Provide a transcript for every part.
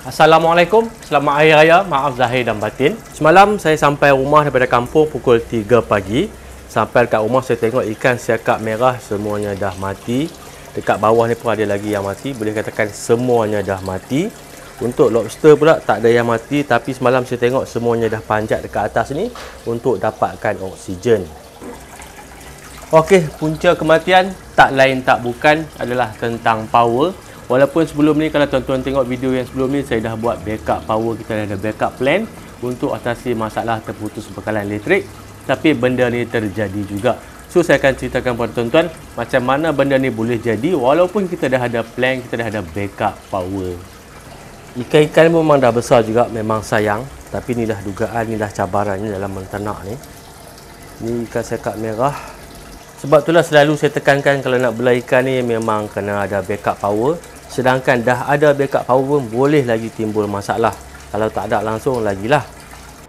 Assalamualaikum, selamat Hari Raya, maaf zahir dan batin. Semalam saya sampai rumah daripada kampung pukul 3 pagi. Sampai dekat rumah saya tengok ikan siakap merah semuanya dah mati. Dekat bawah ni pun ada lagi yang mati, boleh katakan semuanya dah mati. Untuk lobster pula tak ada yang mati, tapi semalam saya tengok semuanya dah panjat dekat atas ni untuk dapatkan oksigen. Okey, punca kematian tak lain tak bukan adalah tentang power. Walaupun sebelum ni kalau tuan-tuan tengok video yang sebelum ni saya dah buat backup power, kita dah ada backup plan untuk atasi masalah terputus bekalan elektrik, tapi benda ni terjadi juga. So saya akan ceritakan kepada tuan-tuan macam mana benda ni boleh jadi walaupun kita dah ada plan, kita dah ada backup power. Ikan-ikan memang dah besar juga, memang sayang, tapi ni dah dugaan, ni dah cabarannya dalam menternak ni. Ni ikan siakap merah. Sebab itulah selalu saya tekankan kalau nak bela ikan ni memang kena ada backup power. Sedangkan dah ada backup power pun boleh lagi timbul masalah. Kalau tak ada langsung lagilah.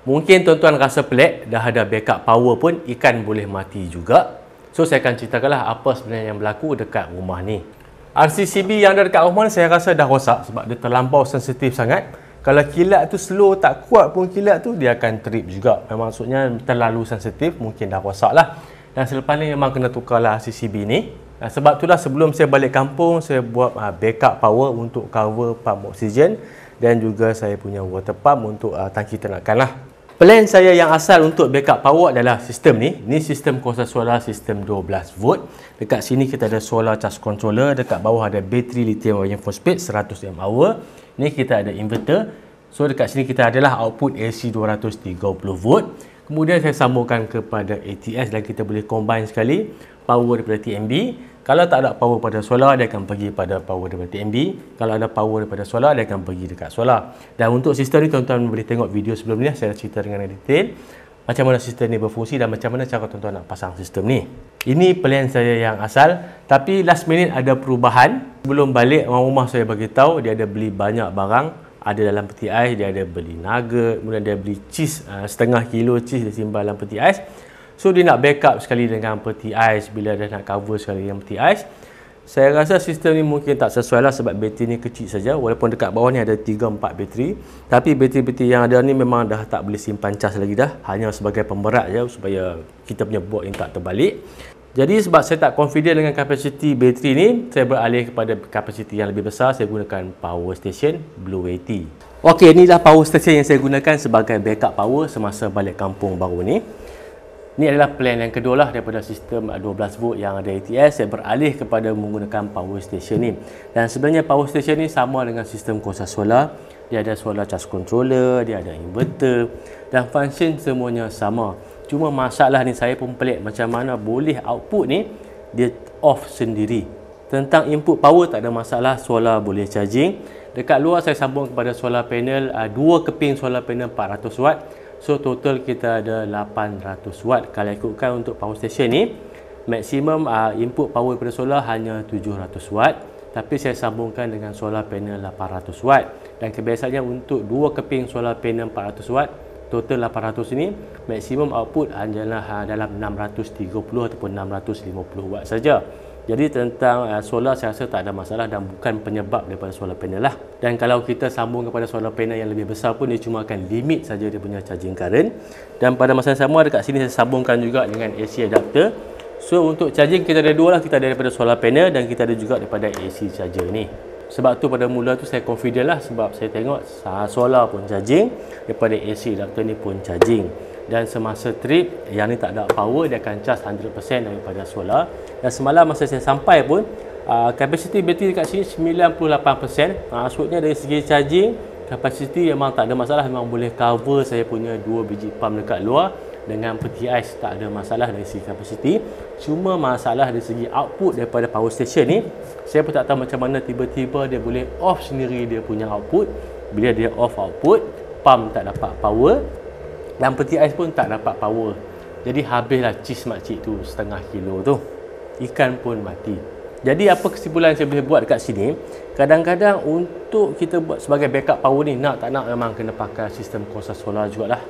Mungkin tuan-tuan rasa pelik, dah ada backup power pun ikan boleh mati juga. So saya akan ceritakanlah apa sebenarnya yang berlaku dekat rumah ni. RCCB yang ada dekat rumah ni saya rasa dah rosak sebab dia terlampau sensitif sangat. Kalau kilat tu slow, tak kuat pun kilat tu, dia akan trip juga. Memang maksudnya terlalu sensitif, mungkin dah rosak lah. Dan selepas ni memang kena tukarlah RCCB ni. Sebab itulah sebelum saya balik kampung, saya buat backup power untuk cover pump oksigen dan juga saya punya water pump untuk tangki ternakan lah. Plan saya yang asal untuk backup power adalah sistem ni. Ni sistem kuasa solar, sistem 12 volt. Dekat sini kita ada solar charge controller, dekat bawah ada bateri lithium ion phosphate 100 mAh. Ni kita ada inverter. So dekat sini kita adalah output AC 230 volt. Kemudian saya sambungkan kepada ATS dan kita boleh combine sekali power daripada TMB. Kalau tak ada power pada solar, dia akan pergi pada power daripada TMB. Kalau ada power daripada solar, dia akan pergi dekat solar. Dan untuk sistem ni, tuan-tuan boleh tengok video sebelum ni. Saya cerita dengan detail macam mana sistem ni berfungsi dan macam mana cara tuan-tuan nak pasang sistem ni. Ini plan saya yang asal. Tapi last minute ada perubahan. Sebelum balik, orang rumah saya bagi tahu dia ada beli banyak barang. Ada dalam peti ais, dia ada beli nugget, kemudian dia beli cheese, setengah kilo cheese dia simpan dalam peti ais. So dia nak backup sekali dengan peti ais bila dia nak cover sekali dengan peti ais. Saya rasa sistem ni mungkin tak sesuai lah sebab bateri ni kecil saja. Walaupun dekat bawah ni ada 3-4 bateri, tapi bateri-bateri yang ada ni memang dah tak boleh simpan cas lagi dah. Hanya sebagai pemberat je supaya kita punya board ni tak terbalik. Jadi sebab saya tak confident dengan kapasiti bateri ni, saya beralih kepada kapasiti yang lebih besar. Saya gunakan power station Blue 80. Okey, inilah power station yang saya gunakan sebagai backup power semasa balik kampung baru ni. Ini adalah plan yang kedua lah daripada sistem 12 volt yang ada ATS. Saya beralih kepada menggunakan power station ni. Dan sebenarnya power station ni sama dengan sistem kuasa solar. Dia ada solar charge controller, dia ada inverter dan function semuanya sama. Cuma masalah ni saya pun pelik macam mana boleh output ni dia off sendiri. Tentang input power tak ada masalah, solar boleh charging. Dekat luar saya sambung kepada solar panel, dua keping solar panel 400 watt. So total kita ada 800 watt. Kalau ikutkan untuk power station ni, maksimum input power pada solar hanya 700 watt. Tapi saya sambungkan dengan solar panel 800 watt. Dan kebiasaannya untuk dua keping solar panel 400 watt, total 800 ini, maksimum output hanyalah dalam 630 ataupun 650 watt saja. Jadi tentang solar saya rasa tak ada masalah dan bukan penyebab daripada solar panel lah. Dan kalau kita sambung kepada solar panel yang lebih besar pun dia cuma akan limit saja dia punya charging current. Dan pada masa yang sama dekat sini saya sambungkan juga dengan AC adapter. So untuk charging kita ada dua lah, kita ada daripada solar panel dan kita ada juga daripada AC charger ni. Sebab tu pada mula tu saya confident lah sebab saya tengok solar pun charging, daripada AC adapter ni pun charging. Dan semasa trip yang ni tak ada power, dia akan charge 100% daripada solar. Dan semalam masa saya sampai pun kapasiti bateri dekat sini 98%. Maksudnya dari segi charging, kapasiti memang tak ada masalah, memang boleh cover saya punya 2 biji pump dekat luar. Dengan peti ais tak ada masalah dari segi kapasiti. Cuma masalah dari segi output daripada power station ni, saya pun tak tahu macam mana tiba-tiba dia boleh off sendiri dia punya output. Bila dia off output, pump tak dapat power dan peti ais pun tak dapat power. Jadi habislah cheese makcik tu setengah kilo tu. Ikan pun mati. Jadi apa kesimpulan saya boleh buat dekat sini, kadang-kadang untuk kita buat sebagai backup power ni, nak tak nak memang kena pakai sistem kuasa solar jugalah.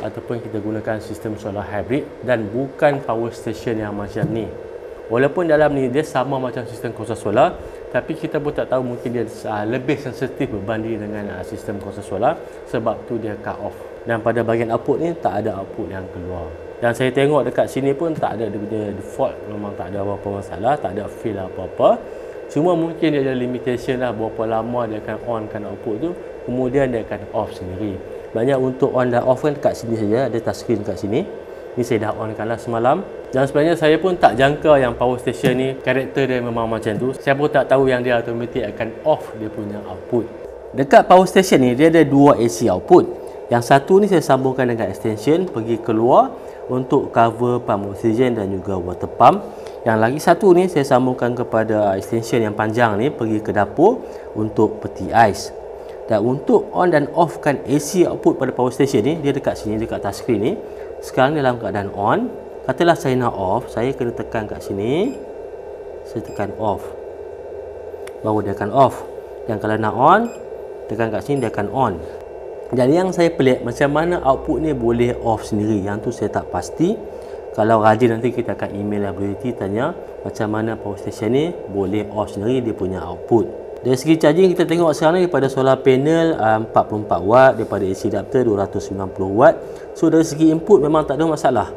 Ataupun kita gunakan sistem solar hybrid dan bukan power station yang macam ni. Walaupun dalam ni dia sama macam sistem kuasa solar, tapi kita pun tak tahu, mungkin dia lebih sensitif berbanding dengan sistem kuasa solar, sebab tu dia cut off. Dan pada bahagian output ni tak ada output yang keluar. Dan saya tengok dekat sini pun tak ada, dia default memang tak ada apa-apa masalah, tak ada fail apa-apa. Cuma mungkin dia ada limitation lah, berapa lama dia akan onkan output tu, kemudian dia akan off sendiri. Banyak untuk on dan off kan dekat sini saja, ada touchscreen dekat sini. Ni saya dah onkan lah semalam. Dan sebenarnya saya pun tak jangka yang power station ni karakter dia memang macam tu. Saya pun tak tahu yang dia automatic akan off dia punya output. Dekat power station ni dia ada dua AC output. Yang satu ni saya sambungkan dengan extension pergi keluar untuk cover pump oksigen dan juga water pump. Yang lagi satu ni saya sambungkan kepada extension yang panjang ni pergi ke dapur untuk peti ais. Dan untuk on dan off kan AC output pada power station ni, dia dekat sini, dekat touchscreen ni. Sekarang ni dalam keadaan on. Katalah saya nak off, saya kena tekan kat sini. Saya tekan off, baru dia akan off. Dan kalau nak on, tekan kat sini dia akan on. Dan yang saya pelik, macam mana output ni boleh off sendiri, yang tu saya tak pasti. Kalau rajin nanti kita akan email WT tanya macam mana power station ni boleh off sendiri dia punya output. Dari segi charging kita tengok sekarang ni daripada solar panel 44 watt, daripada AC adapter 290 watt. So dari segi input memang tak ada masalah.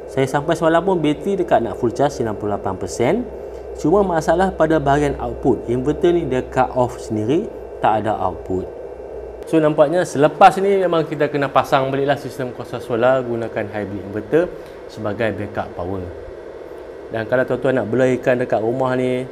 Saya sampai semalam pun bateri dekat nak full charge 98%. Cuma masalah pada bahagian output. Inverter ni dia cut off sendiri, tak ada output. So nampaknya selepas ni memang kita kena pasang baliklah sistem kuasa solar gunakan hybrid inverter sebagai backup power. Dan kalau tuan-tuan nak belajarkan dekat rumah ni,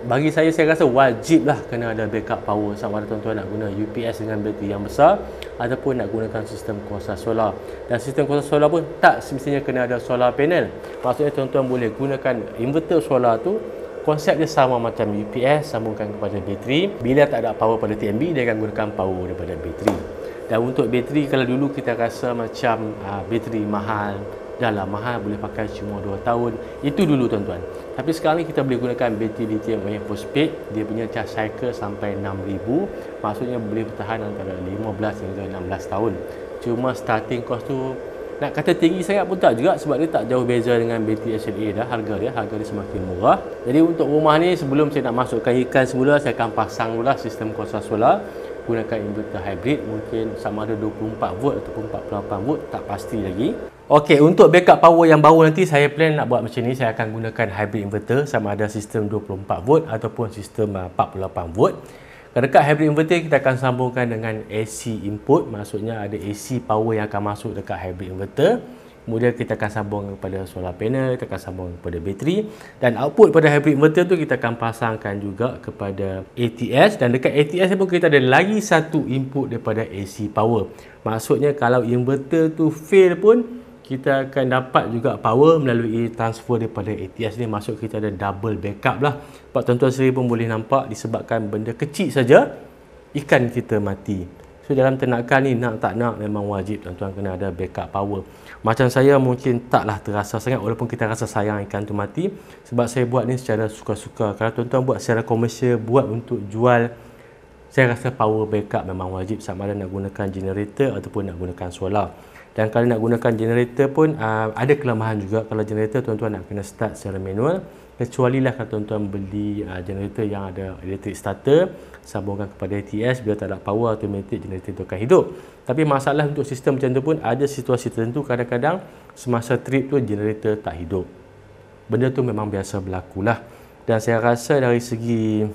bagi saya rasa wajib lah kena ada backup power, sama ada tuan-tuan nak guna UPS dengan bateri yang besar ataupun nak gunakan sistem kuasa solar. Dan sistem kuasa solar pun tak semestinya kena ada solar panel. Maksudnya tuan-tuan boleh gunakan inverter solar tu, konsep dia sama macam UPS, sambungkan kepada bateri. Bila tak ada power pada TMB, dia akan gunakan power daripada bateri. Dan untuk bateri, kalau dulu kita rasa macam bateri mahal, dah lah mahal, boleh pakai cuma 2 tahun. Itu dulu tuan-tuan. Tapi sekarang ni kita boleh gunakan bateri lithium ion phosphate. Dia punya charge cycle sampai 6000. Maksudnya boleh bertahan antara 15 hingga 16 tahun. Cuma starting cost tu nak kata tinggi sangat pun tak juga, sebab dia tak jauh beza dengan bateri SLA dah. Harga dia semakin murah. Jadi untuk rumah ni, sebelum saya nak masukkan ikan semula, saya akan pasang dulu lah sistem kuasa solar gunakan inverter hybrid. Mungkin sama ada 24 volt ataupun 48 volt, tak pasti lagi. Okey, untuk backup power yang baru nanti saya plan nak buat macam ni. Saya akan gunakan hybrid inverter, sama ada sistem 24 volt ataupun sistem 48 volt. Dekat hybrid inverter kita akan sambungkan dengan AC input, maksudnya ada AC power yang akan masuk dekat hybrid inverter. Kemudian kita akan sambung kepada solar panel, kita akan sambung kepada bateri, dan output pada hybrid inverter tu kita akan pasangkan juga kepada ATS. Dan dekat ATS pun kita ada lagi satu input daripada AC power. Maksudnya kalau inverter tu fail pun kita akan dapat juga power melalui transfer daripada ATS ni. Maksud kita ada double backup lah. Sebab tuan-tuan sendiri pun boleh nampak, disebabkan benda kecil saja ikan kita mati. So dalam ternakan ni, nak tak nak memang wajib tuan-tuan kena ada backup power. Macam saya mungkin taklah terasa sangat walaupun kita rasa sayang ikan tu mati, sebab saya buat ni secara suka-suka. Kalau tuan-tuan buat secara komersial, buat untuk jual, saya rasa power backup memang wajib, sama ada nak gunakan generator ataupun nak gunakan solar. Dan kalau nak gunakan generator pun ada kelemahan juga. Kalau generator tuan-tuan nak kena start secara manual, kecuali lah kalau tuan-tuan beli generator yang ada electric starter, sambungkan kepada ATS, bila tak ada power automatic generator itu akan hidup. Tapi masalah untuk sistem macam tu pun ada situasi tertentu, kadang-kadang semasa trip tu generator tak hidup. Benda tu memang biasa berlaku lah. Dan saya rasa dari segi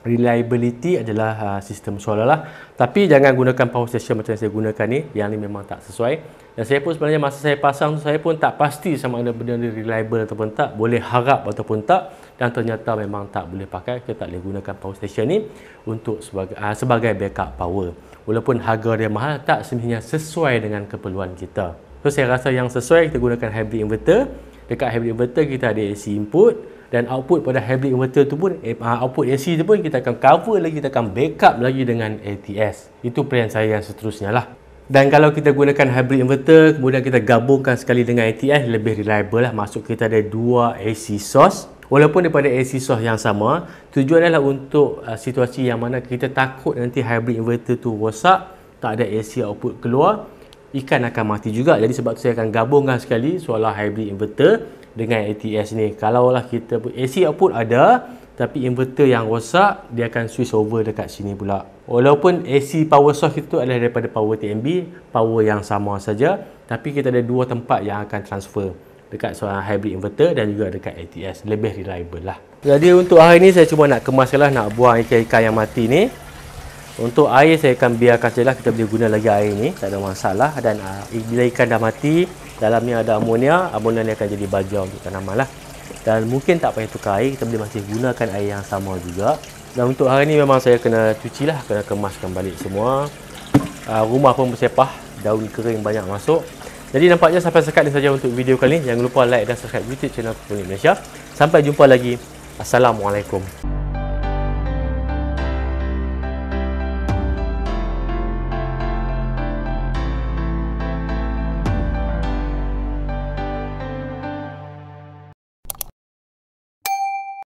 reliability adalah sistem solar lah. Tapi jangan gunakan power station macam yang saya gunakan ni. Yang ni memang tak sesuai. Dan saya pun sebenarnya masa saya pasang tu, saya pun tak pasti sama ada benda ni reliable ataupun tak, boleh harap ataupun tak. Dan ternyata memang tak boleh pakai. Kita tak boleh gunakan power station ni untuk sebagai backup power. Walaupun harga dia mahal, tak semestinya sesuai dengan keperluan kita. So saya rasa yang sesuai kita gunakan hybrid inverter. Dekat hybrid inverter kita ada AC input, dan output pada hybrid inverter tu pun, output AC tu pun kita akan cover lagi, kita akan backup lagi dengan ATS. Itu plan saya yang seterusnya lah. Dan kalau kita gunakan hybrid inverter, kemudian kita gabungkan sekali dengan ATS, lebih reliable lah. Maksud kita ada dua AC source, walaupun daripada AC source yang sama. Tujuan adalah untuk situasi yang mana kita takut nanti hybrid inverter tu rosak, tak ada AC output keluar, ikan akan mati juga. Jadi sebab tu saya akan gabungkan sekali solar hybrid inverter dengan ATS ni. Kalaulah kita AC output ada, Tapi inverter yang rosak, dia akan switch over dekat sini pula. Walaupun AC power source itu adalah daripada power TNB, power yang sama saja, tapi kita ada dua tempat yang akan transfer, dekat seorang hybrid inverter dan juga dekat ATS. Lebih reliable lah. Jadi untuk hari ni saya cuma nak kemaslah, nak buang ikan-ikan yang mati ni. Untuk air saya akan biarkan sajalah, kita boleh guna lagi air ni, tak ada masalah. Dan bila ikan dah mati, dalamnya ada amonia, amonia ni akan jadi baja untuk tanaman lah. Dan mungkin tak payah tukar air, kita boleh masih gunakan air yang sama juga. Dan untuk hari ni memang saya kena cuci lah, kena kemaskan balik semua. Rumah pun bersepah, daun kering banyak masuk. Jadi nampaknya sampai sekat ni saja untuk video kali ni. Jangan lupa like dan subscribe YouTube channel Kukunik Malaysia. Sampai jumpa lagi. Assalamualaikum.